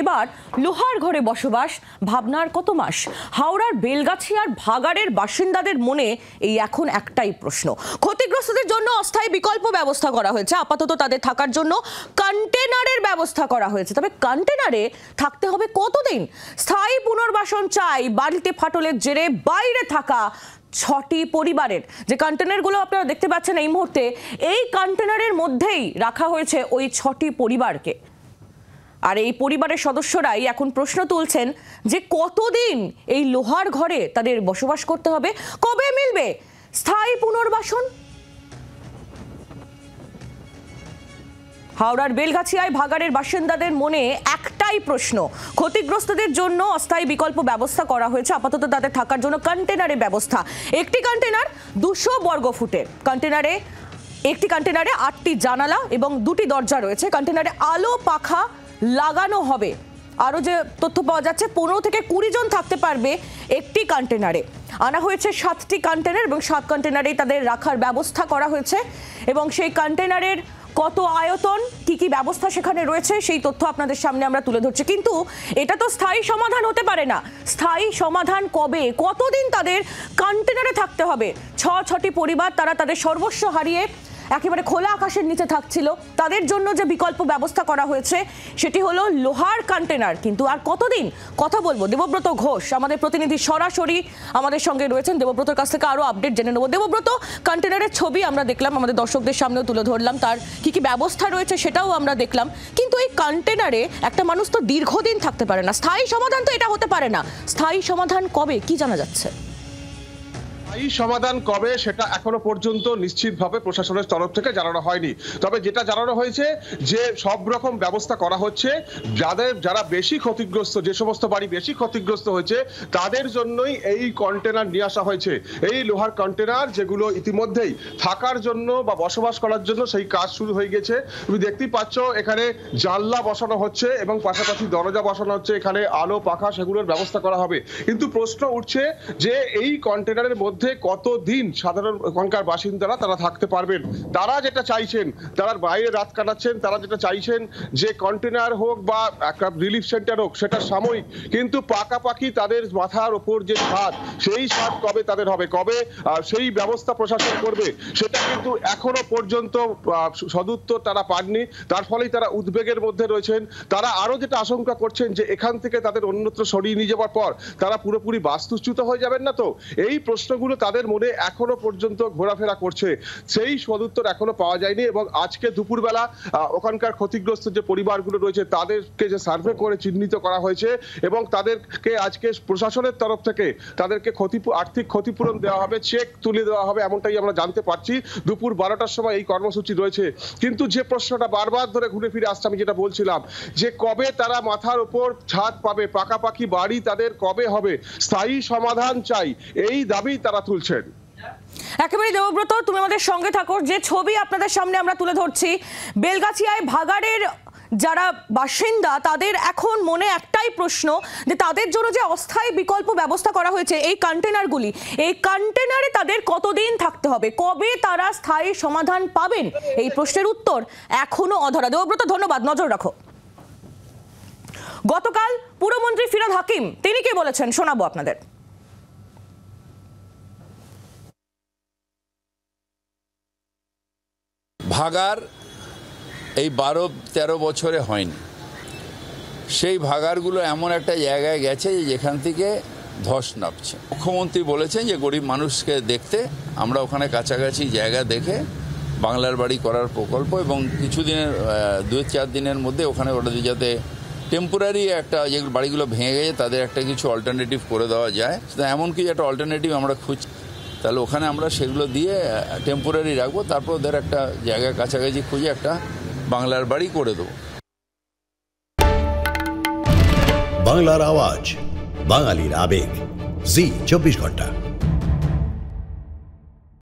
এবার লোহার ঘরে বসবাস ভাবনার কত মাস। হাওড়ার বেলগাছিয়ার ভাগাড়ের বাসিন্দাদের মনে এই এখন একটাই প্রশ্ন। ক্ষতিগ্রস্তদের জন্য অস্থায়ী বিকল্প ব্যবস্থা করা হয়েছে, আপাতত তাদের থাকার জন্য কন্টেনারের ব্যবস্থা করা হয়েছে। তবে কন্টেনারে থাকতে হবে কতদিন? স্থায়ী পুনর্বাসন চাই বাড়িতে ফাটলের জেরে বাইরে থাকা 6টি পরিবারের। যে কন্টেনারগুলো আপনারা দেখতে পাচ্ছেন এই মুহূর্তে, এই কন্টেনারের মধ্যেই রাখা হয়েছে ওই 6টি পরিবারকে। আর এই পরিবারের সদস্যরাই এখন প্রশ্ন তুলছেন যে কতদিন এই লোহার ঘরে তাদের বসবাস করতে হবে, কবে মিলবে স্থায়ী পুনর্বাসন। হাওড়ার বেলগাছিয়ায় ভাগাড়ের বাসিন্দাদের মনে একটাই প্রশ্ন। ক্ষতিগ্রস্তদের জন্য অস্থায়ী বিকল্প ব্যবস্থা করা হয়েছে, আপাতত তাদের থাকার জন্য কন্টেনারের ব্যবস্থা। একটি কন্টেনার 200 বর্গফুটের। একটি কন্টেনারে 8টি জানালা এবং 2টি দরজা রয়েছে। কন্টেনারে আলো পাখা লাগানো হবে। আরও যে তথ্য পাওয়া যাচ্ছে, 15 থেকে 20 জন থাকতে পারবে একটি কন্টেনারে। আনা হয়েছে 7টি কন্টেনার এবং 7 কন্টেনারেই তাদের রাখার ব্যবস্থা করা হয়েছে। এবং সেই কন্টেনারের কত আয়তন, কি কি ব্যবস্থা সেখানে রয়েছে, সেই তথ্য আপনাদের সামনে আমরা তুলে ধরছি। কিন্তু এটা তো স্থায়ী সমাধান হতে পারে না। স্থায়ী সমাধান কবে, কতদিন তাদের কন্টেনারে থাকতে হবে? 6টি পরিবার, তারা তাদের সর্বস্ব হারিয়ে একেবারে খোলা আকাশের নিচে থাকছিল। তাদের জন্য যে বিকল্প ব্যবস্থা করা হয়েছে সেটি হলো লোহার কন্টেনার। কিন্তু আর কতদিন? কথা বলবো দেবব্রত ঘোষ, আমাদের প্রতিনিধি, সরাসরি আমাদের সঙ্গে রয়েছেন। দেবব্রতর কাছ থেকে আরো আপডেট জেনে নেব। দেবব্রত, কন্টেনারের ছবি আমরা দেখলাম, আমাদের দর্শকদের সামনেও তুলে ধরলাম, তার কি কি ব্যবস্থা রয়েছে সেটাও আমরা দেখলাম। কিন্তু এই কন্টেনারে একটা মানুষ তো দীর্ঘদিন থাকতে পারে না। স্থায়ী সমাধান তো এটা হতে পারে না। স্থায়ী সমাধান কবে, কি জানা যাচ্ছে? এই সমাধান কবে সেটা এখনো পর্যন্ত নিশ্চিতভাবে প্রশাসনের তরফ থেকে জানানো হয়নি। তবে যেটা জানানো হয়েছে যে সব রকম ব্যবস্থা করা হচ্ছে, যারা বেশি ক্ষতিগ্রস্ত, যে সমস্ত বাড়ি বেশি ক্ষতিগ্রস্ত হয়েছে তাদের জন্যই এই কন্টেনার নিয়ে আসা হয়েছে। এই লোহার কন্টেনার যেগুলো ইতিমধ্যেই থাকার জন্য বা বসবাস করার জন্য সেই কাজ শুরু হয়ে গেছে। তুমি দেখতেই পাচ্ছ এখানে জানলা বসানো হচ্ছে এবং পাশাপাশি দরজা বসানো হচ্ছে, এখানে আলো পাখা সেগুলোর ব্যবস্থা করা হবে। কিন্তু প্রশ্ন উঠছে যে এই কন্টেনারের মধ্যে কতদিন সাধারণ ওখানকার বাসিন্দারা তারা থাকতে পারবেন। তারা যেটা চাইছেন, তারা বাইরে রাত কাটাচ্ছেন, তারা যেটা চাইছেন যে কন্টেনার হোক বা একটা রিলিফ সেন্টার হোক সেটা সাময়িক, কিন্তু পাকাপাকি তাদের মাথার ওপর যে ছাদ, সেই ছাদ কবে তাদের হবে, কবে সেই ব্যবস্থা প্রশাসন করবে, সেটা কিন্তু এখনো পর্যন্ত সদুত্তর তারা পাননি। তার ফলেই তারা উদ্বেগের মধ্যে রয়েছেন। তারা আরো যেটা আশঙ্কা করছেন যে এখান থেকে তাদের অন্যত্র সরিয়ে নিয়ে যাওয়ার পর তারা পুরোপুরি বাস্তুচ্যুত হয়ে যাবেন না তো। এই প্রশ্নগুলো তাদের মনে এখনো পর্যন্ত ঘোরাফেরা করছে, সেই সদুত্তর এখনো পাওয়া যায়নি। এবং আজকে দুপুরবেলা ওখানকার ক্ষতিগ্রস্ত যে পরিবারগুলো রয়েছে তাদেরকে যে সার্ভে করে চিহ্নিত করা হয়েছে এবং তাদেরকে আজকে প্রশাসনের তরফ থেকে তাদেরকে আর্থিক ক্ষতিপূরণ দেওয়া হবে, চেক তুলে দেওয়া হবে, এমনটাই আমরা জানতে পারছি। দুপুর 12টার সময় এই কর্মসূচি রয়েছে। কিন্তু যে প্রশ্নটা বারবার ধরে ঘুরে ফিরে আসছে, আমি যেটা বলছিলাম যে কবে তারা মাথার উপর ছাদ পাবে, পাকাপাকি বাড়ি তাদের কবে হবে, স্থায়ী সমাধান চাই, এই দাবি তারা তুলছেন। একেবারে দেবব্রত, তুমি আমাদের সঙ্গে থাকো। যে ছবি আপনাদের সামনে আমরা তুলে ধরছি, বেলগাছিয়ায় ভাগাড়ের যারা বাসিন্দা তাদের এখন মনে একটাই প্রশ্ন যে তাদের জন্য যে অস্থায়ী বিকল্প ব্যবস্থা করা হয়েছে এই কন্টেনারগুলি, এই কন্টেনারে তাদের কতদিন থাকতে হবে, কবে তারা স্থায়ী সমাধান পাবেন, এই প্রশ্নের উত্তর এখনো অধরা। দেবব্রত, ধন্যবাদ, নজর রাখো। গতকাল পুরমন্ত্রী ফিরহাদ হাকিম তিনি কি বলেছেন শোনাবো আপনাদের। ভাগাড় এই 12-13 বছরে হয়নি। সেই ভাগাড়গুলো এমন একটা জায়গায় গেছে যেখান থেকে ধস নামছে। মুখ্যমন্ত্রী বলেছেন যে গরিব মানুষকে দেখতে আমরা ওখানে কাছাকাছি জায়গা দেখে বাংলার বাড়ি করার প্রকল্প, এবং কিছুদিনের 2-4 দিনের মধ্যে ওখানে ওটা যাতে টেম্পোরারি একটা যে বাড়িগুলো ভেঙে গেছে তাদের একটা কিছু অল্টারনেটিভ করে দেওয়া যায়, এমনকি একটা অল্টারনেটিভ আমরা খুঁজছি। তাহলে ওখানে আমরা সেগুলো দিয়ে টেম্পোরারি রাখবো, তারপর ওদের একটা জায়গা কাছাকাছি খুঁজে একটা বাংলার বাড়ি করে দেবো। বাংলার আওয়াজ, বাঙালির আবেগ, জি 24 ঘন্টা।